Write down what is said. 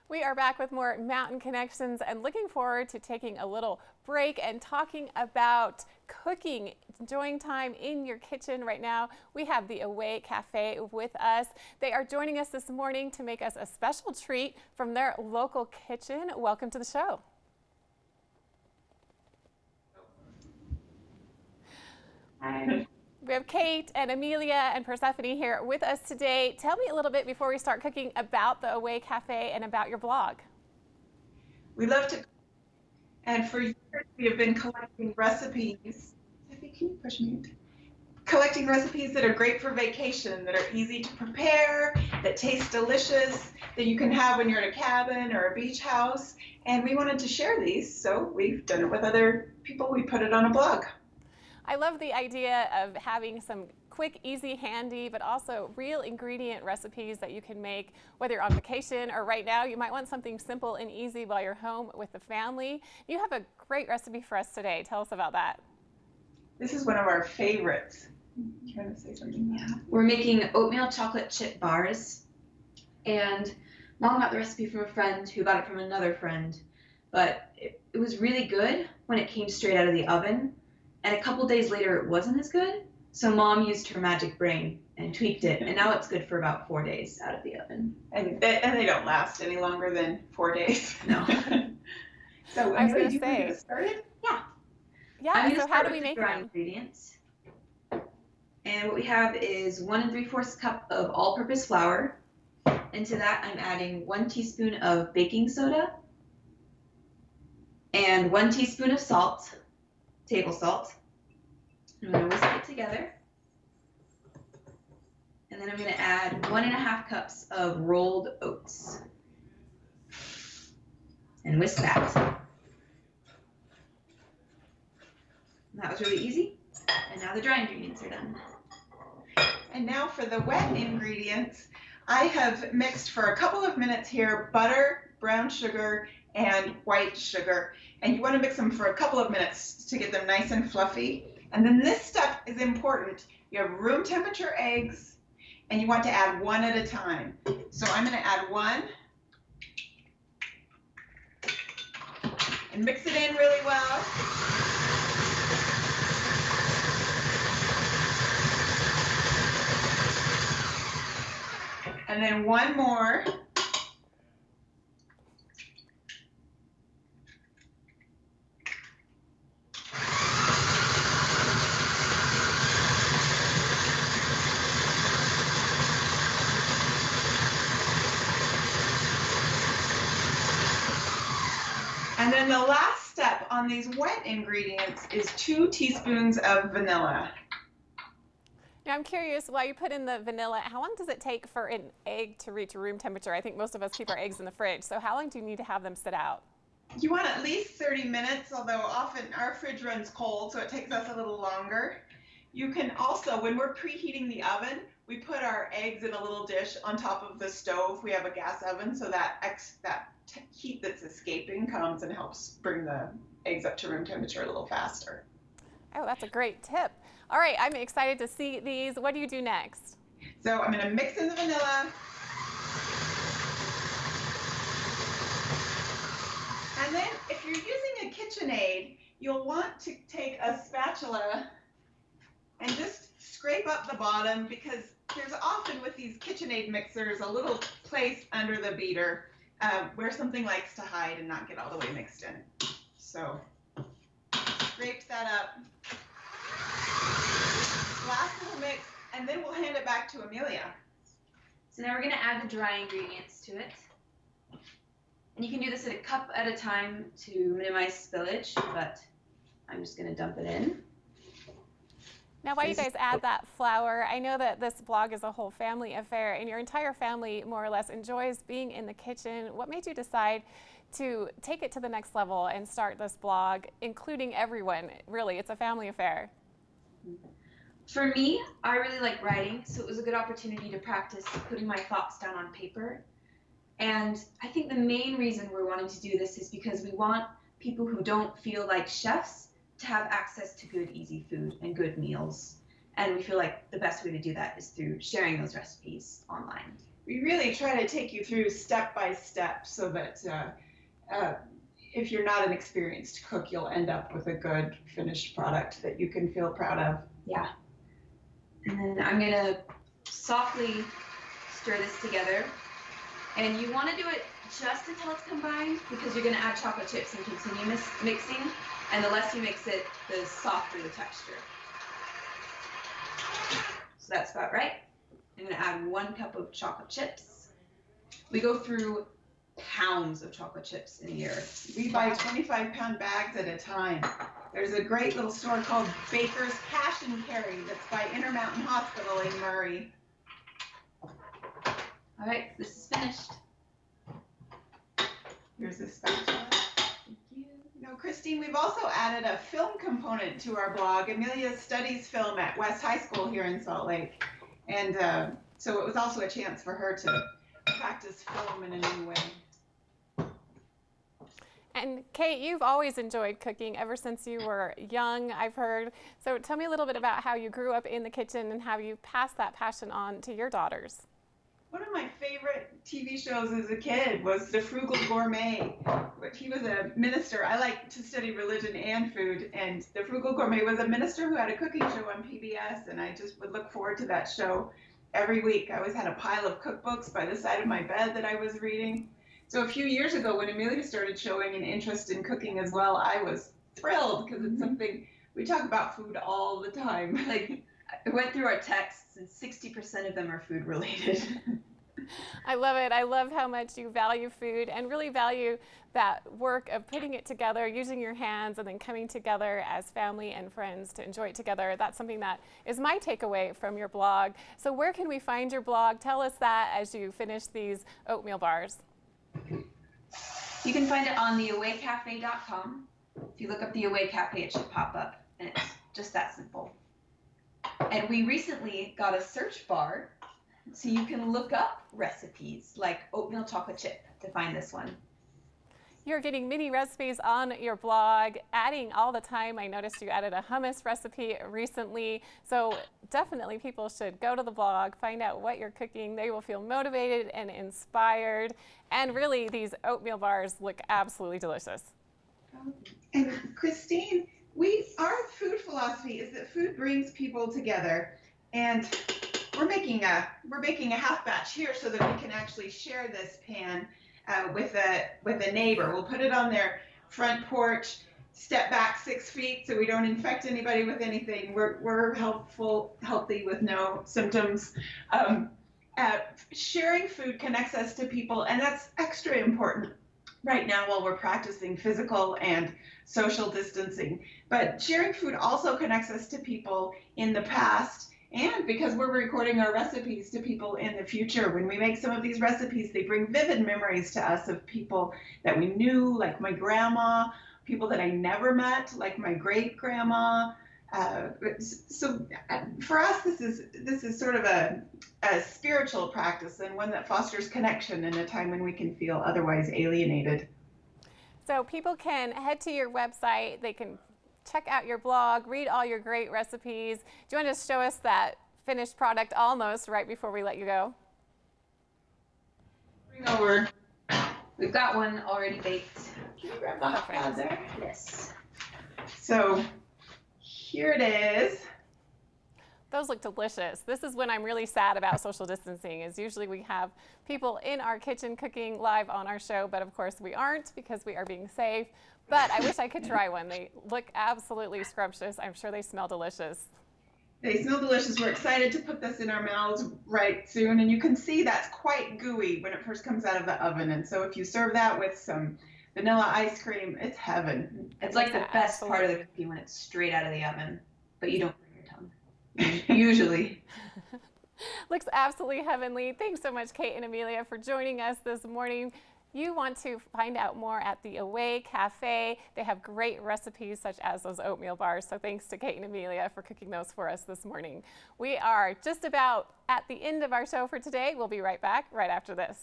We are back with more Mountain Connections and looking forward to taking a little break and talking about cooking, enjoying time in your kitchen right now. We have the Away Cafe with us. They are joining us this morning to make us a special treat from their local kitchen. Welcome to the show. Hi. We have Kate and Amelia and Persephone here with us today. Tell me a little bit before we start cooking about the Away Cafe and about your blog. We love to, and for years we have been collecting recipes. Sophie, can you push me? Collecting recipes that are great for vacation, that are easy to prepare, that taste delicious, that you can have when you're in a cabin or a beach house. And we wanted to share these, so we've done it with other people. We put it on a blog. I love the idea of having some quick, easy, handy, but also real ingredient recipes that you can make whether you're on vacation or right now. You might want something simple and easy while you're home with the family. You have a great recipe for us today. Tell us about that. This is one of our favorites. You want to say something? Yeah. We're making oatmeal chocolate chip bars, and Mom got the recipe from a friend who got it from another friend, but it was really good when it came straight out of the oven. And a couple days later, it wasn't as good. So Mom used her magic brain and tweaked it, and now it's good for about 4 days out of the oven. And they don't last any longer than 4 days. No. So I was Amelia, going to you want to say. get us started? Yeah. Yeah, so how do we make dry them? ingredients. And what we have is 1 3/4 cup of all-purpose flour. Into that, I'm adding 1 teaspoon of baking soda and 1 teaspoon of salt, table salt. I'm going to whisk it together. And then I'm going to add 1 1/2 cups of rolled oats. And whisk that. And that was really easy. And now the dry ingredients are done. And now for the wet ingredients, I have mixed for a couple of minutes here butter, brown sugar, and white sugar. And you want to mix them for a couple of minutes to get them nice and fluffy. And then this step is important. You have room temperature eggs, and you want to add one at a time. So I'm going to add one and mix it in really well. And then one more. And then the last step on these wet ingredients is 2 teaspoons of vanilla. Now I'm curious, while you put in the vanilla, how long does it take for an egg to reach room temperature? I think most of us keep our eggs in the fridge. So how long do you need to have them sit out? You want at least 30 minutes, although often our fridge runs cold, so it takes us a little longer. You can also, when we're preheating the oven, we put our eggs in a little dish on top of the stove. We have a gas oven, so that heat that's escaping comes and helps bring the eggs up to room temperature a little faster. Oh, that's a great tip. All right, I'm excited to see these. What do you do next? So I'm going to mix in the vanilla. And then if you're using a KitchenAid, you'll want to take a spatula and just scrape up the bottom, because there's often with these KitchenAid mixers a little place under the beater where something likes to hide and not get all the way mixed in. So scrape that up. Last little mix, and then we'll hand it back to Amelia. So now we're going to add the dry ingredients to it. And you can do this at a cup at a time to minimize spillage, but I'm just going to dump it in. Now, while you guys add that flour, I know that this blog is a whole family affair, and your entire family more or less enjoys being in the kitchen. What made you decide to take it to the next level and start this blog, including everyone? Really, it's a family affair. For me, I really like writing, so it was a good opportunity to practice putting my thoughts down on paper. And I think the main reason we're wanting to do this is because we want people who don't feel like chefs to have access to good, easy food and good meals. And we feel like the best way to do that is through sharing those recipes online. we really try to take you through step by step so that if you're not an experienced cook, you'll end up with a good finished product that you can feel proud of. Yeah. And then I'm gonna softly stir this together. And you want to do it just until it's combined, because you're going to add chocolate chips and continue mixing. And the less you mix it, the softer the texture. So that's about right. I'm going to add 1 cup of chocolate chips. We go through pounds of chocolate chips in a year. We buy 25-pound bags at a time. There's a great little store called Baker's Cash and Carry that's by Intermountain Hospital in Murray. All right, this is finished. Here's a spatula. Thank you. You know, Christine, we've also added a film component to our blog. Amelia studies film at West High School here in Salt Lake. And so it was also a chance for her to practice film in a new way. And Kate, you've always enjoyed cooking ever since you were young, I've heard. So tell me a little bit about how you grew up in the kitchen and how you passed that passion on to your daughters. One of my favorite TV shows as a kid was The Frugal Gourmet. He was a minister. I like to study religion and food, and The Frugal Gourmet was a minister who had a cooking show on PBS, and I just would look forward to that show every week. I always had a pile of cookbooks by the side of my bed that I was reading. So a few years ago, when Amelia started showing an interest in cooking as well, I was thrilled, because it's something we talk about food all the time. Like, I went through our texts, and 60% of them are food related. I love it. I love how much you value food and really value that work of putting it together, using your hands, and then coming together as family and friends to enjoy it together. That's something that is my takeaway from your blog. So where can we find your blog? Tell us that as you finish these oatmeal bars. You can find it on theawaycafe.com. If you look up the Away Cafe, it should pop up, and it's just that simple. And we recently got a search bar, so you can look up recipes like oatmeal chocolate chip to find this one. You're getting mini recipes on your blog, adding all the time. I noticed you added a hummus recipe recently. So definitely people should go to the blog, find out what you're cooking. They will feel motivated and inspired. And really, these oatmeal bars look absolutely delicious. And Christine, our food philosophy is that food brings people together. And we're making a half batch here so that we can actually share this pan with a neighbor. We'll put it on their front porch, step back 6 feet so we don't infect anybody with anything. We're healthy with no symptoms. Sharing food connects us to people, and that's extra important right now while we're practicing physical and social distancing. But sharing food also connects us to people in the past, and because we're recording our recipes to people in the future. When we make some of these recipes, they bring vivid memories to us of people that we knew, like my grandma, people that I never met, like my great-grandma. So for us, this is sort of a spiritual practice, and one that fosters connection in a time when we can feel otherwise alienated. So people can head to your website. They can check out your blog, read all your great recipes. Do you want to show us that finished product almost right before we let you go? Bring over. We've got one already baked. Can you grab the hot pad there? Yes. So here it is. Those look delicious. This is when I'm really sad about social distancing, is usually we have people in our kitchen cooking live on our show, but of course we aren't because we are being safe. But I wish I could try one. They look absolutely scrumptious. I'm sure they smell delicious. They smell delicious. We're excited to put this in our mouths right soon. And you can see that's quite gooey when it first comes out of the oven. And so if you serve that with some vanilla ice cream, it's heaven. It's like the best part of the cookie when it's straight out of the oven, but you don't bring your tongue. Usually. Looks absolutely heavenly. Thanks so much, Kate and Amelia, for joining us this morning. You want to find out more at the Away Cafe. They have great recipes such as those oatmeal bars. So thanks to Kate and Amelia for cooking those for us this morning. We are just about at the end of our show for today. We'll be right back right after this.